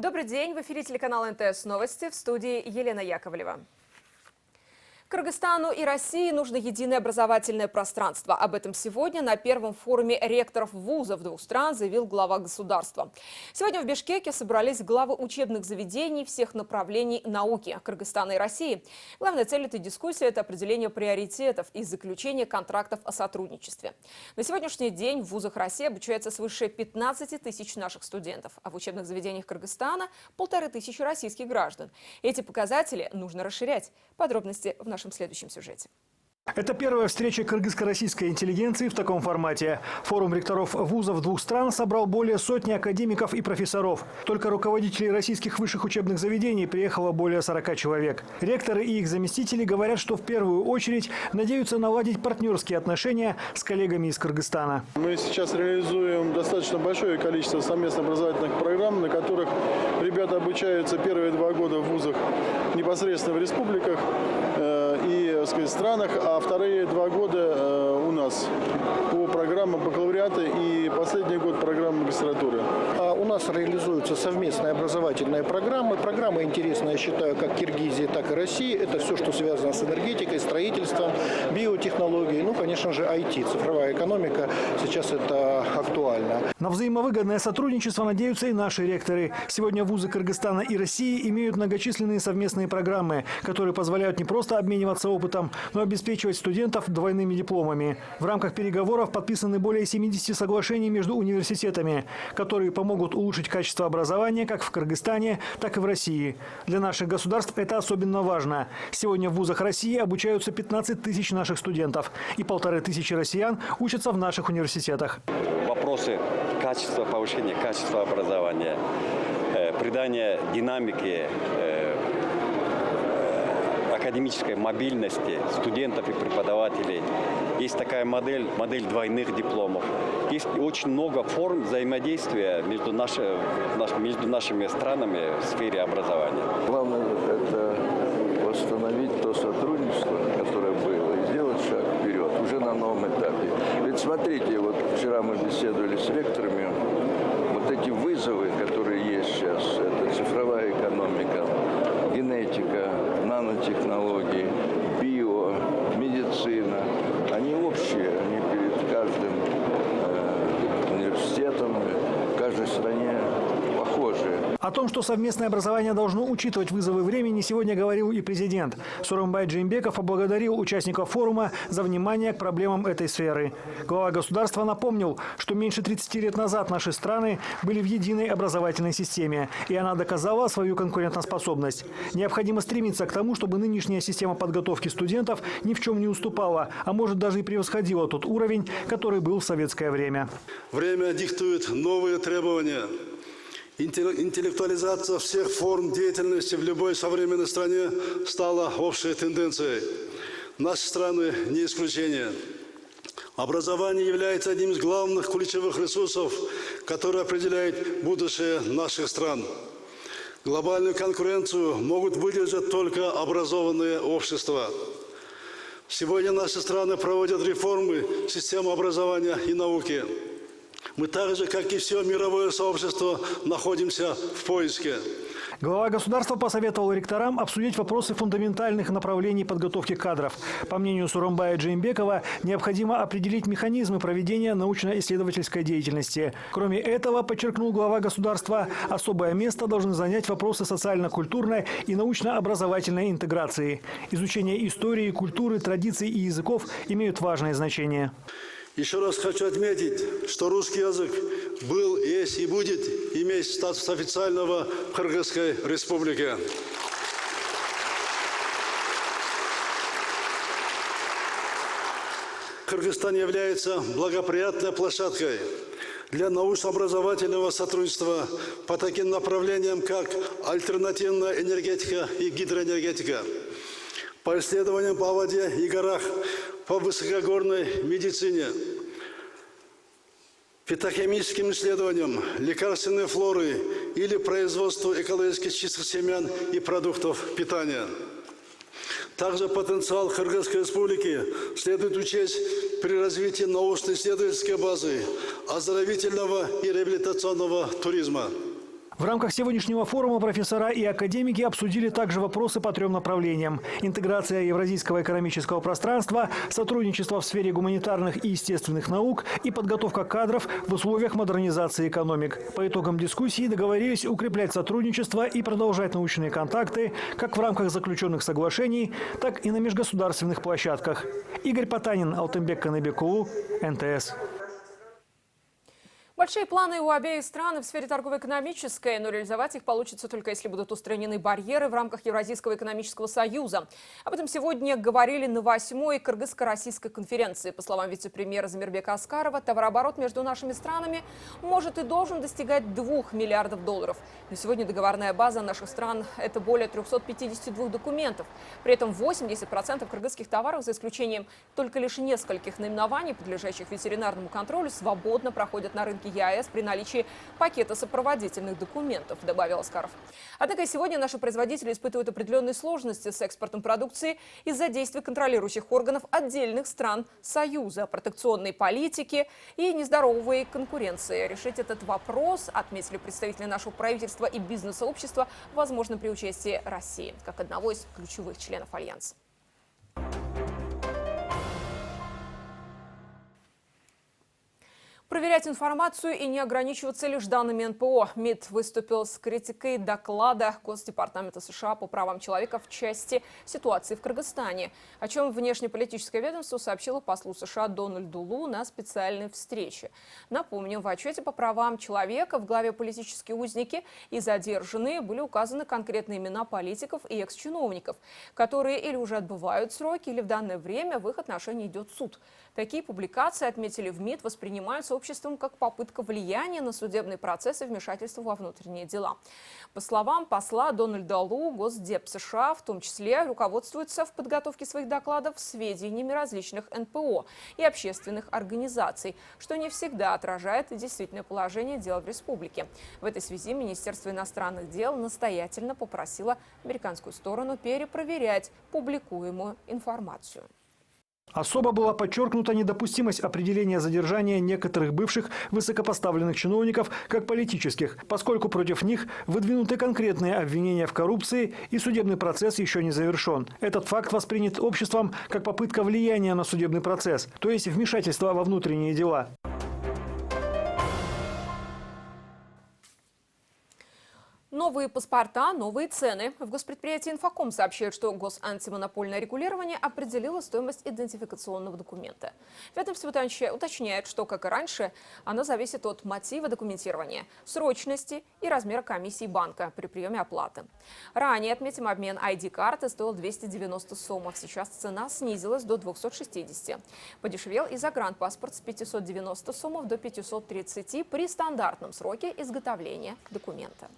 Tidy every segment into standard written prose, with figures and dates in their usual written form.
Добрый день. В эфире телеканала НТС Новости, в студии Елена Яковлева. Кыргызстану и России нужно единое образовательное пространство. Об этом сегодня на первом форуме ректоров вузов двух стран заявил глава государства. Сегодня в Бишкеке собрались главы учебных заведений всех направлений науки Кыргызстана и России. Главная цель этой дискуссии – это определение приоритетов и заключение контрактов о сотрудничестве. На сегодняшний день в вузах России обучается свыше 15 тысяч наших студентов, а в учебных заведениях Кыргызстана – 1500 российских граждан. Эти показатели нужно расширять. Подробности в нашем следующем сюжете. Это первая встреча кыргызско-российской интеллигенции в таком формате. Форум ректоров вузов двух стран собрал более сотни академиков и профессоров. Только руководителей российских высших учебных заведений приехало более 40 человек. Ректоры и их заместители говорят, что в первую очередь надеются наладить партнерские отношения с коллегами из Кыргызстана. Мы сейчас реализуем достаточно большое количество совместных образовательных программ, на которых ребята обучаются первые 2 года в вузах непосредственно в республиках и, так сказать, странах, а вторые 2 года у нас по программам бакалавриата и последний год программы магистратуры. У нас реализуются совместные образовательные программы. Программы интересны, я считаю, как Киргизии, так и России. Это все, что связано с энергетикой, строительством, биотехнологией, ну, конечно же, IT, цифровая экономика. Сейчас это актуально. На взаимовыгодное сотрудничество надеются и наши ректоры. Сегодня вузы Кыргызстана и России имеют многочисленные совместные программы, которые позволяют не просто обмениваться опытом, но и обеспечивать студентов двойными дипломами. В рамках переговоров подписаны более 70 соглашений между университетами, которые помогут улучшить качество образования как в Кыргызстане, так и в России. Для наших государств это особенно важно. Сегодня в вузах России обучаются 15 тысяч наших студентов, и 1500 россиян учатся в наших университетах. Вопросы качества, повышения качества образования, придания динамики, академической мобильности студентов и преподавателей. Есть такая модель двойных дипломов. Есть очень много форм взаимодействия между нашими странами в сфере образования. Главное – это восстановить то сотрудничество, которое было, и сделать шаг вперед уже на новом этапе. Ведь смотрите, вот вчера мы беседовали с ректорами, вот эти вызовы, которые есть сейчас, это цифровая экономика, генетика, нанотехнологии, био, медицина, они общие, они перед каждым университетом, в каждой стране похожие. О том, что совместное образование должно учитывать вызовы времени, сегодня говорил и президент. Сооронбай Джеймбеков поблагодарил участников форума за внимание к проблемам этой сферы. Глава государства напомнил, что меньше 30 лет назад наши страны были в единой образовательной системе, и она доказала свою конкурентоспособность. Необходимо стремиться к тому, чтобы нынешняя система подготовки студентов ни в чем не уступала, а может даже и превосходила тот уровень, который был в советское время. Время диктует новые требования. Интеллектуализация всех форм деятельности в любой современной стране стала общей тенденцией. Наши страны не исключение. Образование является одним из главных ключевых ресурсов, который определяет будущее наших стран. Глобальную конкуренцию могут выдержать только образованные общества. Сегодня наши страны проводят реформы системы образования и науки. Мы так же, как и все мировое сообщество, находимся в поиске. Глава государства посоветовал ректорам обсудить вопросы фундаментальных направлений подготовки кадров. По мнению Сооронбая Джеймбекова, необходимо определить механизмы проведения научно-исследовательской деятельности. Кроме этого, подчеркнул глава государства, особое место должны занять вопросы социально-культурной и научно-образовательной интеграции. Изучение истории, культуры, традиций и языков имеют важное значение. Еще раз хочу отметить, что русский язык был, есть и будет иметь статус официального в Кыргызской республике. Кыргызстан является благоприятной площадкой для научно-образовательного сотрудничества по таким направлениям, как альтернативная энергетика и гидроэнергетика, по исследованиям по воде и горах, по высокогорной медицине, фитохимическим исследованиям, лекарственной флоры или производству экологически чистых семян и продуктов питания. Также потенциал Кыргызской республики следует учесть при развитии научно-исследовательской базы, оздоровительного и реабилитационного туризма. В рамках сегодняшнего форума профессора и академики обсудили также вопросы по 3 направлениям: интеграция евразийского экономического пространства, сотрудничество в сфере гуманитарных и естественных наук и подготовка кадров в условиях модернизации экономик. По итогам дискуссии договорились укреплять сотрудничество и продолжать научные контакты как в рамках заключенных соглашений, так и на межгосударственных площадках. Игорь Потанин, Алтынбек Каныбекулу, НТС. Большие планы у обеих стран в сфере торгово-экономической, но реализовать их получится только если будут устранены барьеры в рамках Евразийского экономического союза. Об этом сегодня говорили на 8-й кыргызско-российской конференции. По словам вице-премьера Замирбека Аскарова, товарооборот между нашими странами может и должен достигать 2 миллиардов долларов. На сегодня договорная база наших стран – это более 352 документов. При этом 80% кыргызских товаров, за исключением только лишь нескольких наименований, подлежащих ветеринарному контролю, свободно проходят на рынке ЕАЭС при наличии пакета сопроводительных документов, добавил Аскаров. Однако и сегодня наши производители испытывают определенные сложности с экспортом продукции из-за действий контролирующих органов отдельных стран Союза, протекционной политики и нездоровой конкуренции. Решить этот вопрос, отметили представители нашего правительства и бизнес-сообщества, возможно при участии России, как одного из ключевых членов Альянса. Проверять информацию и не ограничиваться лишь данными НПО. МИД выступил с критикой доклада Госдепартамента США по правам человека в части ситуации в Кыргызстане, о чем внешнеполитическое ведомство сообщило послу США Дональду Лу на специальной встрече. Напомним, в отчете по правам человека в главе «Политические узники» и задержанные были указаны конкретные имена политиков и экс-чиновников, которые или уже отбывают сроки, или в данное время в их отношении идет суд. Такие публикации, отметили в МИД, воспринимаются обществом как попытка влияния на судебный процесс и вмешательство во внутренние дела. По словам посла Дональда Лу, Госдеп США в том числе руководствуется в подготовке своих докладов сведениями различных НПО и общественных организаций, что не всегда отражает действительное положение дел в республике. В этой связи Министерство иностранных дел настоятельно попросило американскую сторону перепроверять публикуемую информацию. Особо была подчеркнута недопустимость определения задержания некоторых бывших высокопоставленных чиновников как политических, поскольку против них выдвинуты конкретные обвинения в коррупции и судебный процесс еще не завершен. Этот факт воспринят обществом как попытка влияния на судебный процесс, то есть вмешательство во внутренние дела. Новые паспорта, новые цены. В госпредприятии «Инфоком» сообщают, что госантимонопольное регулирование определило стоимость идентификационного документа. Ведомство уточняет, что, как и раньше, оно зависит от мотива документирования, срочности и размера комиссии банка при приеме оплаты. Ранее, отметим, обмен ID-карты стоил 290 сомов. Сейчас цена снизилась до 260. Подешевел и загранпаспорт с 590 сомов до 530 при стандартном сроке изготовления документа.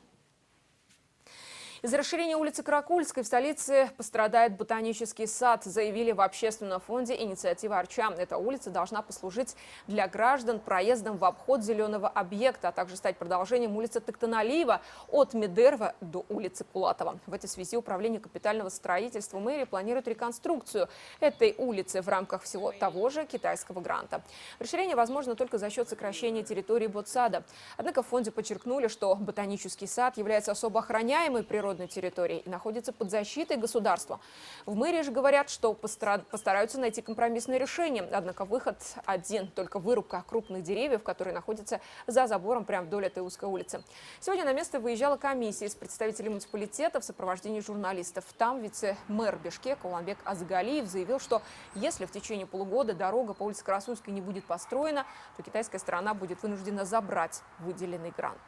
Из-за расширения улицы Каракульской в столице пострадает ботанический сад, заявили в общественном фонде «Инициатива Арча». Эта улица должна послужить для граждан проездом в обход зеленого объекта, а также стать продолжением улицы Токтоналиева от Медерва до улицы Кулатова. В этой связи Управление капитального строительства мэрии планирует реконструкцию этой улицы в рамках всего того же китайского гранта. Расширение возможно только за счет сокращения территории ботсада. Однако в фонде подчеркнули, что ботанический сад является особо охраняемой природной территории и находится под защитой государства. В мэрии же говорят, что постараются найти компромиссное решение. Однако выход один – только вырубка крупных деревьев, которые находятся за забором прямо вдоль этой узкой улицы. Сегодня на место выезжала комиссия из представителей муниципалитета в сопровождении журналистов. Там вице-мэр Бишкека Уланбек Азгалиев заявил, что если в течение полугода дорога по улице Карасульской не будет построена, то китайская сторона будет вынуждена забрать выделенный грант.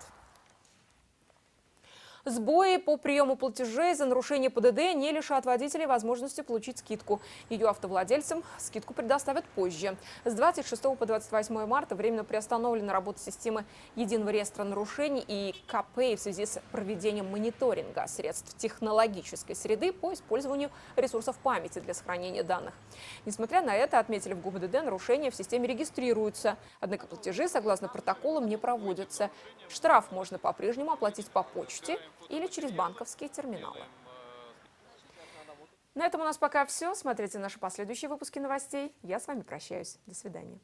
Сбои по приему платежей за нарушение ПДД не лишат водителей возможности получить скидку. Ее автовладельцам скидку предоставят позже. С 26 по 28 марта временно приостановлена работа системы единого реестра нарушений и КП в связи с проведением мониторинга средств технологической среды по использованию ресурсов памяти для сохранения данных. Несмотря на это, отметили в ГУБДД, нарушения в системе регистрируются. Однако платежи, согласно протоколам, не проводятся. Штраф можно по-прежнему оплатить по почте или через банковские терминалы. На этом у нас пока все. Смотрите наши последующие выпуски новостей. Я с вами прощаюсь. До свидания.